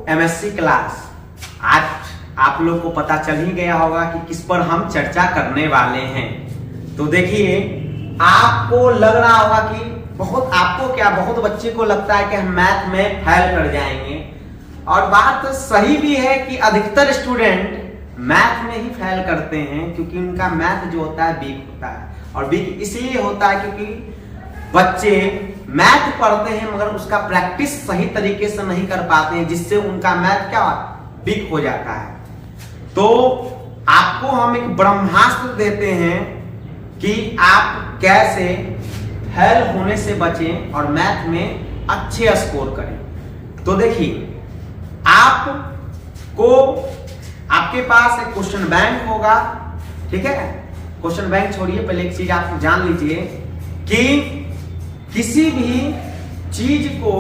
MSc class. आज आप लोग को पता चल ही गया होगा कि किस पर हम चर्चा करने वाले हैं। तो देखिए, आपको लग रहा होगा कि बहुत बच्चे को लगता है कि हम मैथ में फेल कर जाएंगे, और बात सही भी है कि अधिकतर स्टूडेंट मैथ में ही फेल करते हैं, क्योंकि उनका मैथ जो होता है वीक होता है। और वीक इसलिए होता है क्योंकि बच्चे मैथ पढ़ते हैं मगर उसका प्रैक्टिस सही तरीके से नहीं कर पाते हैं, जिससे उनका मैथ क्या वीक हो जाता है। तो आपको हम एक ब्रह्मास्त्र देते हैं कि आप कैसे फेल होने से बचें और मैथ में अच्छे स्कोर करें। तो देखिए, आपके पास एक क्वेश्चन बैंक होगा, ठीक है। क्वेश्चन बैंक छोड़िए, पहले एक चीज आप जान लीजिए कि किसी भी चीज को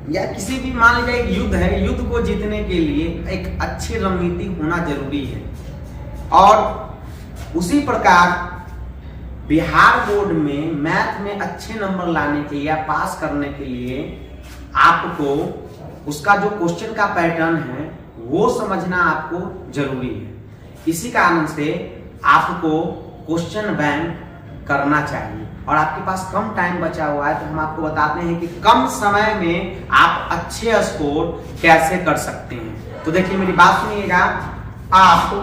या किसी भी, मान लीजिए एक युद्ध है, युद्ध को जीतने के लिए एक अच्छी रणनीति होना जरूरी है। और उसी प्रकार बिहार बोर्ड में मैथ में अच्छे नंबर लाने के लिए या पास करने के लिए आपको उसका जो क्वेश्चन का पैटर्न है वो समझना आपको जरूरी है। इसी कारण से आपको क्वेश्चन बैंक करना चाहिए। और आपके पास कम टाइम बचा हुआ है, तो हम आपको बताते हैं कि कम समय में आप अच्छे स्कोर कैसे कर सकते हैं। तो देखिए, मेरी बात सुनिएगा। आप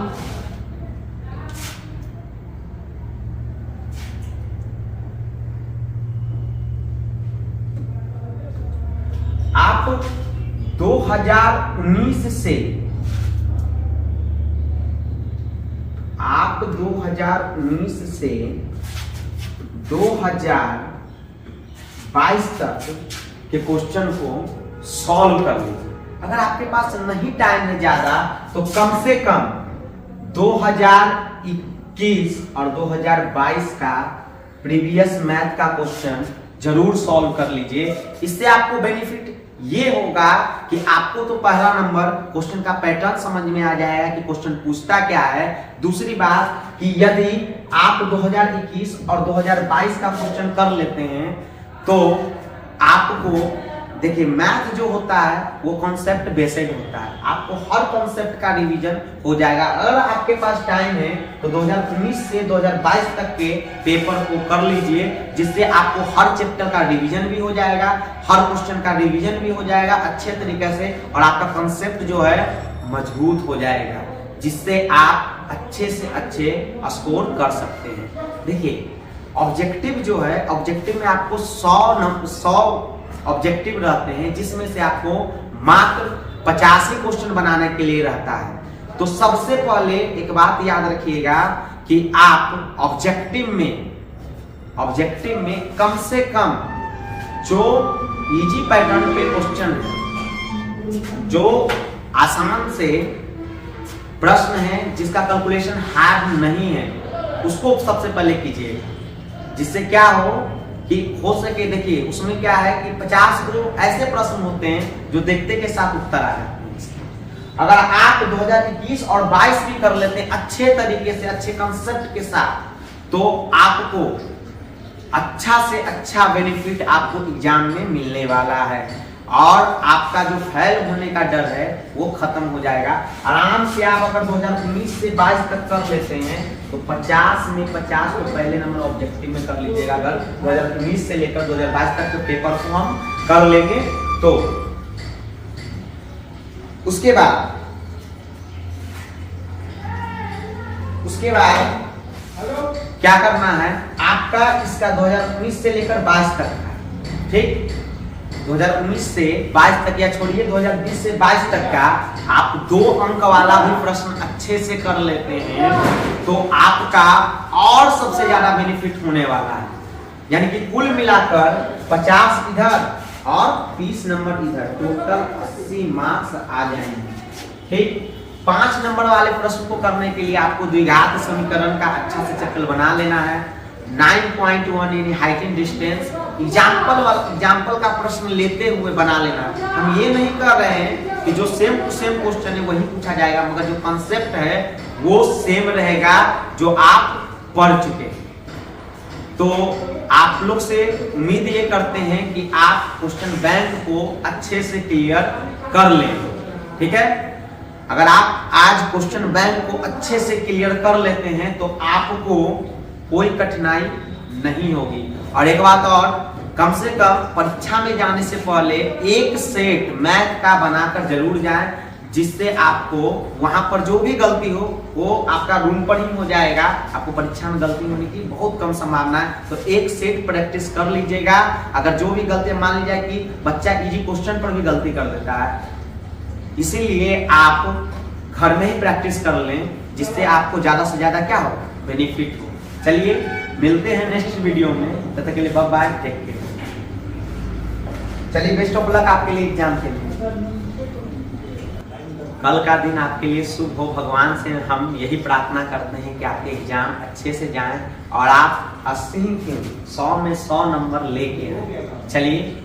2019 से 2022 तक के क्वेश्चन को सॉल्व कर लीजिए। अगर आपके पास नहीं टाइम है ज्यादा, तो कम से कम 2021 और 2022 का प्रीवियस मैथ का क्वेश्चन जरूर सॉल्व कर लीजिए। इससे आपको बेनिफिट ये होगा कि आपको तो पहला नंबर क्वेश्चन का पैटर्न समझ में आ जाएगा कि क्वेश्चन पूछता क्या है। दूसरी बात कि यदि आप 2021 और 2022 का क्वेश्चन कर लेते हैं, तो आपको देखिए, मैथ जो होता है वो कॉन्सेप्ट बेस्ड होता है। आपको हर कॉन्सेप्ट का रिवीजन हो जाएगा। अगर आपके पास टाइम है तो 2019 से 2022 तक के पेपर को कर लीजिए, जिससे आपको हर चैप्टर का रिवीजन भी हो जाएगा, हर क्वेश्चन का रिवीजन भी हो जाएगा अच्छे तरीके से, और आपका कॉन्सेप्ट जो है मजबूत हो जाएगा, जिससे आप अच्छे से अच्छे स्कोर कर सकते हैं। देखिए, ऑब्जेक्टिव जो है, ऑब्जेक्टिव में आपको 100 ऑब्जेक्टिव रहते हैं, जिसमें से आपको मात्र 85 क्वेश्चन बनाने के लिए रहता है। तो सबसे पहले एक बात याद रखिएगा कि आप ऑब्जेक्टिव में कम से कम जो इजी पैटर्न पे क्वेश्चन है, जो आसान से प्रश्न है, जिसका कैलकुलेशन हार्ड नहीं है, उसको सबसे पहले कीजिए, जिससे क्या हो सके। देखिए, उसमें क्या है कि 50 ऐसे प्रश्न होते हैं जो देखते के साथ उत्तर आ जाते हैं। अगर आप 2021 और 22 भी कर लेते हैं अच्छे तरीके से, अच्छे कंसेप्ट के साथ, तो आपको अच्छा से अच्छा बेनिफिट आपको एग्जाम में मिलने वाला है, और आपका जो फेल होने का डर है वो खत्म हो जाएगा। आराम से आप अगर 2019 से 22 तक कर लेते हैं, तो 50 में 50 को पहले नंबर ऑब्जेक्टिव में कर लीजिएगा। अगर 2019 से लेकर 2022 तक के पेपर को हम कर लेंगे, तो उसके बाद क्या करना है, आपका इसका 2019 से लेकर 22 तक का, ठीक, 2019 से 22 तक, या छोड़िए 2020 से 22 तक का आप 2 अंक वाला भी प्रश्न अच्छे से कर लेते हैं, तो आपका और सबसे ज्यादा बेनिफिट होने वाला है। यानी कि कुल मिलाकर 50 इधर और 30 नंबर इधर, टोटल 80 मार्क्स आ जाएंगे, ठीक। 5 नंबर वाले प्रश्न को करने के लिए आपको द्विघात समीकरण का अच्छे से चक्र बना लेना है। 9.1 यानी हाइट एंड डिस्टेंस एग्जाम्पल का प्रश्न लेते हुए बना लेना। हम ये नहीं कर रहे हैं कि जो सेम टू सेम क्वेश्चन है वही पूछा जाएगा, मगर जो कॉन्सेप्ट है वो सेम रहेगा जो आप पढ़ चुके हैं। तो आप लोग से उम्मीद ये करते हैं कि आप क्वेश्चन बैंक को अच्छे से क्लियर कर लें। ठीक है, अगर आप आज क्वेश्चन बैंक को अच्छे से क्लियर कर लेते हैं तो आपको कोई कठिनाई नहीं होगी। और एक बात और, कम से कम परीक्षा में जाने से पहले एक सेट मैथ का बनाकर जरूर जाएं, जिससे आपको वहां पर जो भी गलती हो वो आपका रूम पर ही हो जाएगा। आपको परीक्षा में गलती होने की बहुत कम संभावना है, तो एक सेट प्रैक्टिस कर लीजिएगा। अगर जो भी गलती, मान लीजिए कि बच्चा इजी क्वेश्चन पर भी गलती कर देता है, इसीलिए आप घर में ही प्रैक्टिस कर लें, जिससे आपको ज्यादा से ज्यादा क्या हो, बेनिफिट हो। चलिए मिलते हैं नेक्स्ट वीडियो में, तब तक के लिए बाय बाय, टेक केयर। चलिए बेस्ट ऑफ लक आपके लिए एग्जाम के लिए। कल का दिन आपके लिए शुभ हो, भगवान से हम यही प्रार्थना करते हैं कि आपके एग्जाम अच्छे से जाएं और आप 80 के 100 में 100 नंबर लेके आए। चलिए